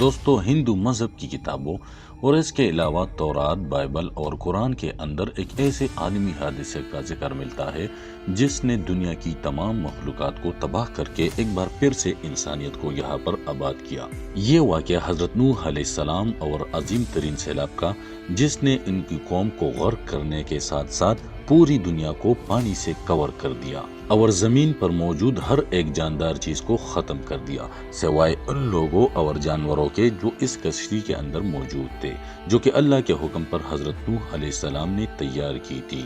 دوستو، ہندو مذہب کی کتابوں اور اس کے علاوہ تورات، بائبل اور قرآن کے اندر ایک ایسے عالمی حادثے کا ذکر ملتا ہے جس نے دنیا کی تمام مخلوقات کو تباہ کر کے ایک بار پھر سے انسانیت کو یہاں پر آباد کیا۔ یہ واقعہ حضرت نوح علیہ السلام اور عظیم ترین سیلاب کا، جس نے ان کی قوم کو غرق کرنے کے ساتھ ساتھ پوری دنیا کو پانی سے کور کر دیا اور زمین پر موجود ہر ایک جاندار چیز کو ختم کر دیا، سوائے ان لوگوں اور جانوروں کے جو اس کشتی کے اندر موجود تھے، جو کہ اللہ کے حکم پر حضرت نوح علیہ السلام نے تیار کی تھی۔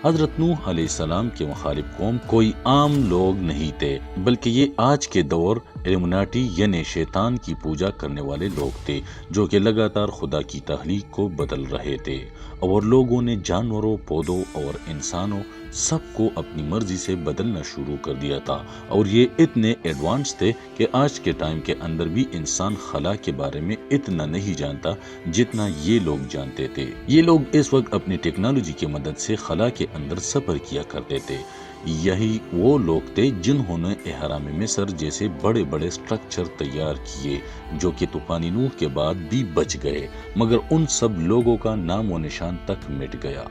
حضرت نوح علیہ السلام کے مخالف قوم کوئی عام لوگ نہیں تھے، بلکہ یہ آج کے دور ایلومیناٹی یعنی شیطان کی پوجا کرنے والے لوگ تھے، جو کہ لگاتار خدا کی تخلیق کو بدل رہے تھے، اور لوگوں نے جانوروں، پودوں اور انسانوں سب کو اپنی مرضی سے بدلنا شروع کر دیا تھا، اور یہ اتنے ایڈوانس تھے کہ آج کے ٹائم کے اندر بھی انسان خلا کے بارے میں اتنا نہیں جانتا جتنا یہ لوگ جانتے تھے۔ یہ لوگ اس وقت اپنی ٹیکنالوجی کی مدد سے خلا کے اندر سفر کیا کرتے تھے۔ یہی وہ لوگ تھے جنہوں نے احرام مصر جیسے بڑے بڑے سٹرکچر تیار کیے، جو کہ طوفان نوح کے بعد بھی بچ گئے، مگر ان سب لوگوں کا نام و نشان تک مٹ گیا۔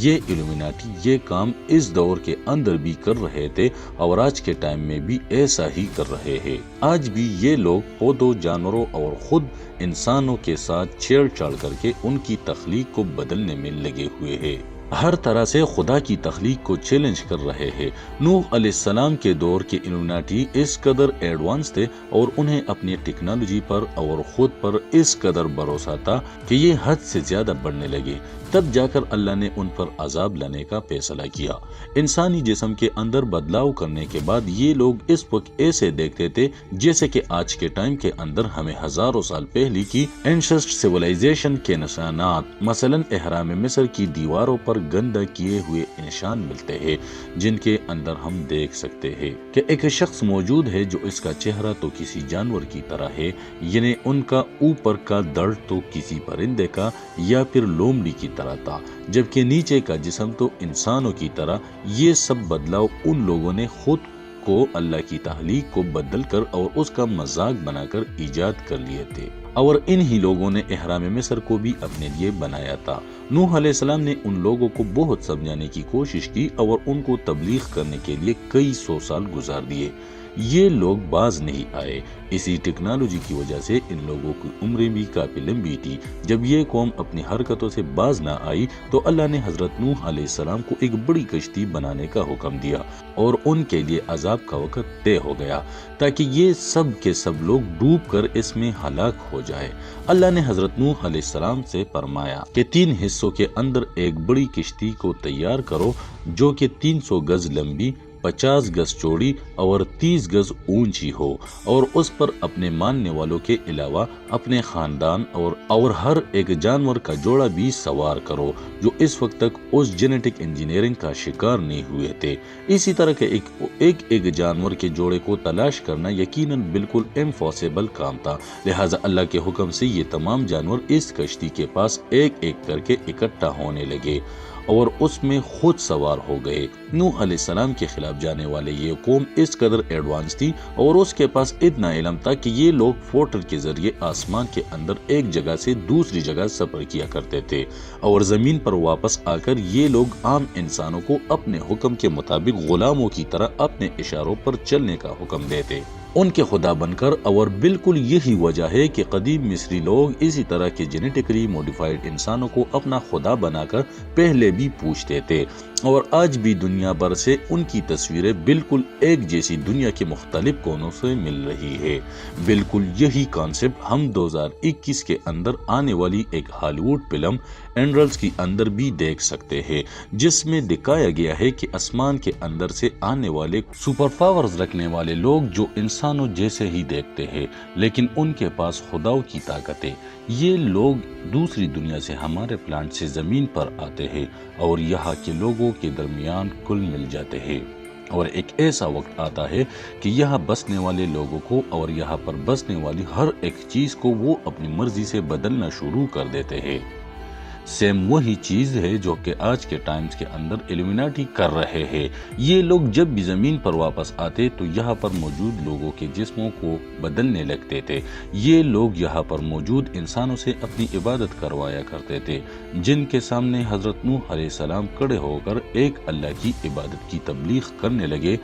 یہ ایلومیناٹی یہ کام اس دور کے اندر بھی کر رہے تھے اور آج کے ٹائم میں بھی ایسا ہی کر رہے ہیں۔ آج بھی یہ لوگ پودوں، جانوروں اور خود انسانوں کے ساتھ چھیڑ چھاڑ کر کے ان کی تخلیق کو بدلنے میں لگے ہوئے ہیں، ہر طرح سے خدا کی تخلیق کو چیلنج کر رہے ہیں۔ نوح علیہ السلام کے دور کے ایلومیناٹی اس قدر ایڈوانس تھے اور انہیں اپنی ٹیکنالوجی پر اور خود پر اس قدر بھروسہ تھا کہ یہ حد سے زیادہ بڑھنے لگے۔ تب جا کر اللہ نے ان پر عذاب لانے کا فیصلہ کیا۔ انسانی جسم کے اندر بدلاؤ کرنے کے بعد یہ لوگ اس وقت ایسے دیکھتے تھے جیسے کہ آج کے ٹائم کے اندر ہمیں ہزاروں سال پہلے کی اینشسٹ سیولائزیشن کے نشانات، مثلا احرام مصر کی دیواروں پر گندہ کیے ہوئے نشان ملتے ہیں، جن کے اندر ہم دیکھ سکتے ہیں کہ ایک شخص موجود ہے جو اس کا چہرہ تو کسی جانور کی طرح ہے، یعنی ان کا اوپر کا دڑ تو کسی پرندے کا یا پھر لومڑی کی طرح تھا، جبکہ نیچے کا جسم تو انسانوں کی طرح۔ یہ سب بدلاؤ ان لوگوں نے خود کو اللہ کی تخلیق کو بدل کر اور اس کا مذاق بنا کر ایجاد کر لیے تھے، اور انہی لوگوں نے احرام مصر کو بھی اپنے لیے بنایا تھا۔ نوح علیہ السلام نے ان لوگوں کو بہت سمجھانے کی کوشش کی اور ان کو تبلیغ کرنے کے لیے کئی سو سال گزار دیے۔ یہ لوگ باز نہیں آئے۔ اسی ٹیکنالوجی کی وجہ سے ان لوگوں کی عمریں بھی کافی لمبی تھی۔ جب یہ قوم اپنی حرکتوں سے باز نہ آئی تو اللہ نے حضرت نوح علیہ السلام کو ایک بڑی کشتی بنانے کا حکم دیا، اور ان کے لیے عذاب کا وقت طے ہو گیا تاکہ یہ سب کے سب لوگ ڈوب کر اس میں ہلاک ہو جائے۔ اللہ نے حضرت نوح علیہ السلام سے فرمایا کہ 3 حصوں کے اندر ایک بڑی کشتی کو تیار کرو، جو کہ 300 گز لمبی، 50 گز چوڑی اور 30 گز اونچی ہو، اور اس پر اپنے ماننے والوں کے علاوہ اپنے خاندان اور ہر ایک جانور کا جوڑا بھی سوار کرو جو اس وقت تک اس جینیٹک انجینئرنگ کا شکار نہیں ہوئے تھے۔ اسی طرح کے ایک جانور کے جوڑے کو تلاش کرنا یقیناً بالکل امپاسبل کام تھا، لہٰذا اللہ کے حکم سے یہ تمام جانور اس کشتی کے پاس ایک ایک کر کے اکٹھا ہونے لگے اور اس میں خود سوار ہو گئے۔ نوح علیہ السلام کے خلاف جانے والے یہ قوم اس قدر ایڈوانس تھی اور اس کے پاس اتنا علم تھا کہ یہ لوگ پورٹل کے ذریعے آسمان کے اندر ایک جگہ سے دوسری جگہ سفر کیا کرتے تھے، اور زمین پر واپس آ کر یہ لوگ عام انسانوں کو اپنے حکم کے مطابق غلاموں کی طرح اپنے اشاروں پر چلنے کا حکم دیتے، ان کے خدا بن کر۔ اور بالکل یہی وجہ ہے کہ قدیم مصری لوگ اسی طرح کے جینیٹکلی موڈیفائڈ انسانوں کو اپنا خدا بنا کر پہلے بھی پوچھتے تھے، اور آج بھی دنیا بھر سے ان کی تصویریں بالکل ایک جیسی دنیا کے مختلف کونوں سے مل رہی ہے۔ بالکل یہی کانسیپٹ ہم 2021 کے اندر آنے والی ایک ہالی ووڈ فلم اینجلز کی اندر بھی دیکھ سکتے ہیں، جس میں دکھایا گیا ہے کہ آسمان کے اندر سے آنے والے سپر پاورز رکھنے والے لوگ جو انسانوں جیسے ہی دیکھتے ہیں، لیکن ان کے پاس خداؤں کی طاقت ہے۔ یہ لوگ دوسری دنیا سے ہمارے پلانٹ سے زمین پر آتے ہیں اور یہاں کے لوگوں کے درمیان کل مل جاتے ہیں، اور ایک ایسا وقت آتا ہے کہ یہاں بسنے والے لوگوں کو اور یہاں پر بسنے والی ہر ایک چیز کو وہ اپنی مرضی سے بدلنا شروع کر دیتے ہیں۔ سیم وہی چیز ہے جو کہ آج کے ٹائمز کے اندر ایلومیناٹی کر رہے ہیں۔ یہ لوگ جب بھی زمین پر واپس آتے تو یہاں پر موجود لوگوں کے جسموں کو بدلنے لگتے تھے۔ یہ لوگ یہاں پر موجود انسانوں سے اپنی عبادت کروایا کرتے تھے، جن کے سامنے حضرت نوح علیہ السلام کھڑے ہو کر ایک اللہ کی عبادت کی تبلیغ کرنے لگے۔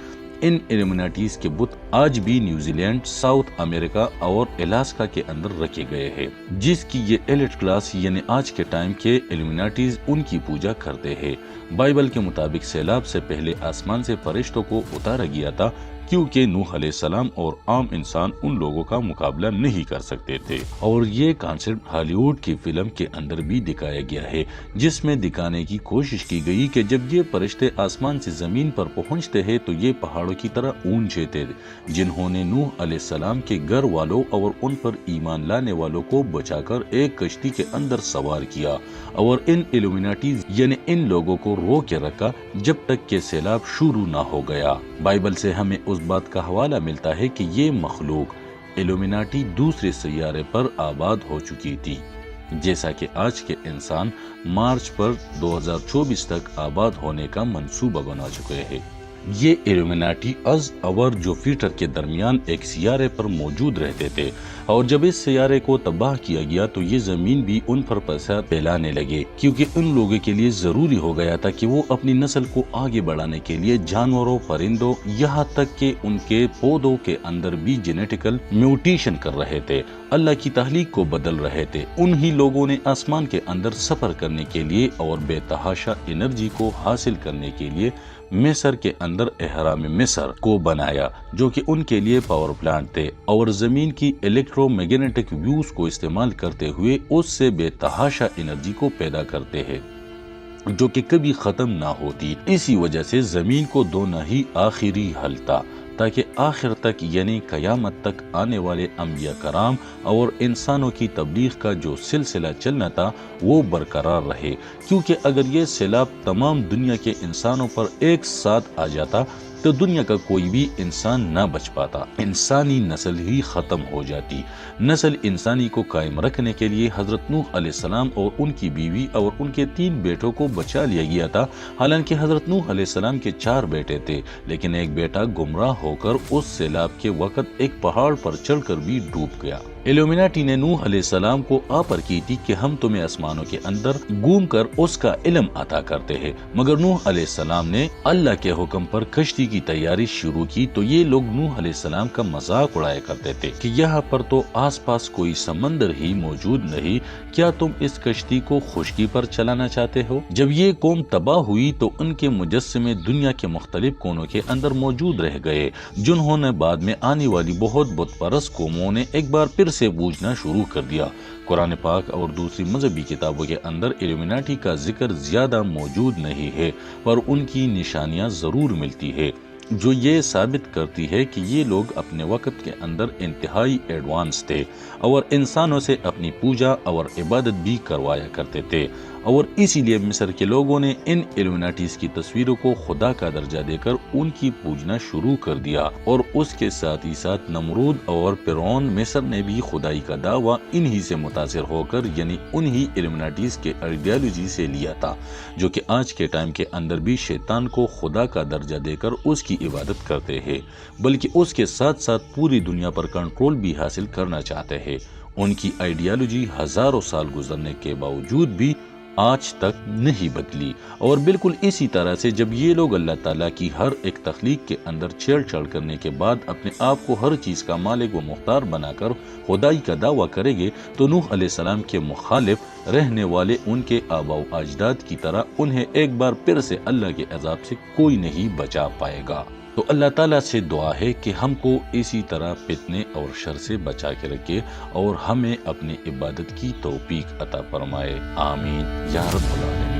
ان ایلومیناٹیز کے بت آج بھی نیوزی لینڈ، ساؤتھ امریکہ اور الاسکا کے اندر رکھے گئے ہیں، جس کی یہ ایلیٹ کلاس یعنی آج کے ٹائم کے ایلومیناٹیز ان کی پوجا کرتے ہیں۔ بائبل کے مطابق سیلاب سے پہلے آسمان سے فرشتوں کو اتارا گیا تھا، کیونکہ نوح علیہ السلام اور عام انسان ان لوگوں کا مقابلہ نہیں کر سکتے تھے۔ اور یہ کانسیپٹ ہالی ووڈ کی فلم کے اندر بھی دکھایا گیا ہے، جس میں دکھانے کی کوشش کی گئی کہ جب یہ فرشتے آسمان سے زمین پر پہنچتے ہیں تو یہ پہاڑوں کی طرح اونچے تھے، جنہوں نے نوح علیہ السلام کے گھر والوں اور ان پر ایمان لانے والوں کو بچا کر ایک کشتی کے اندر سوار کیا اور ان ایلومیناٹیز یعنی ان لوگوں کو رو کے رکھا جب تک کہ سیلاب شروع نہ ہو گیا۔ بائبل سے ہمیں اس بات کا حوالہ ملتا ہے کہ یہ مخلوق ایلومیناٹی دوسرے سیارے پر آباد ہو چکی تھی، جیسا کہ آج کے انسان مارچ پر 2024 تک آباد ہونے کا منصوبہ بنا چکے ہیں۔ یہ ایلومیناٹی از اور جوپیٹر کے درمیان ایک سیارے پر موجود رہتے تھے، اور جب اس سیارے کو تباہ کیا گیا تو یہ زمین بھی ان پر فساد پھیلانے لگے، کیونکہ ان لوگوں کے لیے ضروری ہو گیا تھا کہ وہ اپنی نسل کو آگے بڑھانے کے لیے جانوروں، پرندوں، یہاں تک کہ ان کے پودوں کے اندر بھی جینیٹیکل میوٹیشن کر رہے تھے، اللہ کی تخلیق کو بدل رہے تھے۔ انہی لوگوں نے آسمان کے اندر سفر کرنے کے لیے اور بے تحاشا انرجی کو حاصل کرنے کے لیے مصر کے اندر اہرام مصر کو بنایا، جو کہ ان کے لیے پاور پلانٹ تھے، اور زمین کی الیکٹرو میگنیٹک ویوز کو استعمال کرتے ہوئے اس سے بے تحاشا انرجی کو پیدا کرتے ہیں جو کہ کبھی ختم نہ ہوتی۔ اسی وجہ سے زمین کو دھونا ہی آخری حل تھا، تاکہ آخر تک یعنی قیامت تک آنے والے انبیاء کرام اور انسانوں کی تبلیغ کا جو سلسلہ چلنا تھا وہ برقرار رہے، کیونکہ اگر یہ سیلاب تمام دنیا کے انسانوں پر ایک ساتھ آ جاتا تو دنیا کا کوئی بھی انسان نہ بچ پاتا، انسانی نسل ہی ختم ہو جاتی۔ نسل انسانی کو قائم رکھنے کے لیے حضرت نوح علیہ السلام اور ان کی بیوی اور ان کے 3 بیٹوں کو بچا لیا گیا تھا۔ حالانکہ حضرت نوح علیہ السلام کے 4 بیٹے تھے، لیکن ایک بیٹا گمراہ ہو کر اس سیلاب کے وقت ایک پہاڑ پر چڑھ کر بھی ڈوب گیا۔ ایلومیناٹی نے نوح علیہ السلام کو آفر کی تھی کہ ہم تمہیں آسمانوں کے اندر گھوم کر اس کا علم عطا کرتے ہیں، مگر نوح علیہ السلام نے اللہ کے حکم پر کشتی کی تیاری شروع کی تو یہ لوگ نوح علیہ السلام کا مذاق اڑایا کرتے تھے کہ یہاں پر تو آس پاس کوئی سمندر ہی موجود نہیں، کیا تم اس کشتی کو خشکی پر چلانا چاہتے ہو؟ جب یہ قوم تباہ ہوئی تو ان کے مجسمے دنیا کے مختلف کونوں کے اندر موجود رہ گئے، جنہوں نے بعد میں آنے والی بہت بت پرست قوموں نے ایک بار پھر سے پوجنا شروع کر دیا۔ قرآن پاک اور دوسری مذہبی کتابوں کے اندر ایلومیناٹی کا ذکر زیادہ موجود نہیں ہے، پر ان کی نشانیاں ضرور ملتی ہے جو یہ ثابت کرتی ہے کہ یہ لوگ اپنے وقت کے اندر انتہائی ایڈوانس تھے اور انسانوں سے اپنی پوجا اور عبادت بھی کروایا کرتے تھے، اور اسی لیے مصر کے لوگوں نے ان ایلومیناٹیز کی تصویروں کو خدا کا درجہ دے کر ان کی پوجنا شروع کر دیا، اور اس کے ساتھ ہی ساتھ نمرود اور فرعون مصر نے بھی خدائی کا دعویٰ انہی سے متاثر ہو کر یعنی انہی ایلومیناٹیز کے آئیڈیالوجی سے لیا تھا، جو کہ آج کے ٹائم کے اندر بھی شیطان کو خدا کا درجہ دے کر اس کی عبادت کرتے ہیں، بلکہ اس کے ساتھ ساتھ پوری دنیا پر کنٹرول بھی حاصل کرنا چاہتے ہیں۔ ان کی آئیڈیالوجی ہزاروں سال گزرنے کے باوجود بھی آج تک نہیں بدلی، اور بالکل اسی طرح سے جب یہ لوگ اللہ تعالیٰ کی ہر ایک تخلیق کے اندر چھیڑ چھاڑ کرنے کے بعد اپنے آپ کو ہر چیز کا مالک و مختار بنا کر خدائی کا دعویٰ کریں گے تو نوح علیہ السلام کے مخالف رہنے والے ان کے آباء و اجداد کی طرح انہیں ایک بار پھر سے اللہ کے عذاب سے کوئی نہیں بچا پائے گا۔ تو اللہ تعالیٰ سے دعا ہے کہ ہم کو اسی طرح فتنے اور شر سے بچا کے رکھے اور ہمیں اپنی عبادت کی توفیق عطا فرمائے، آمین یا رب العالمین۔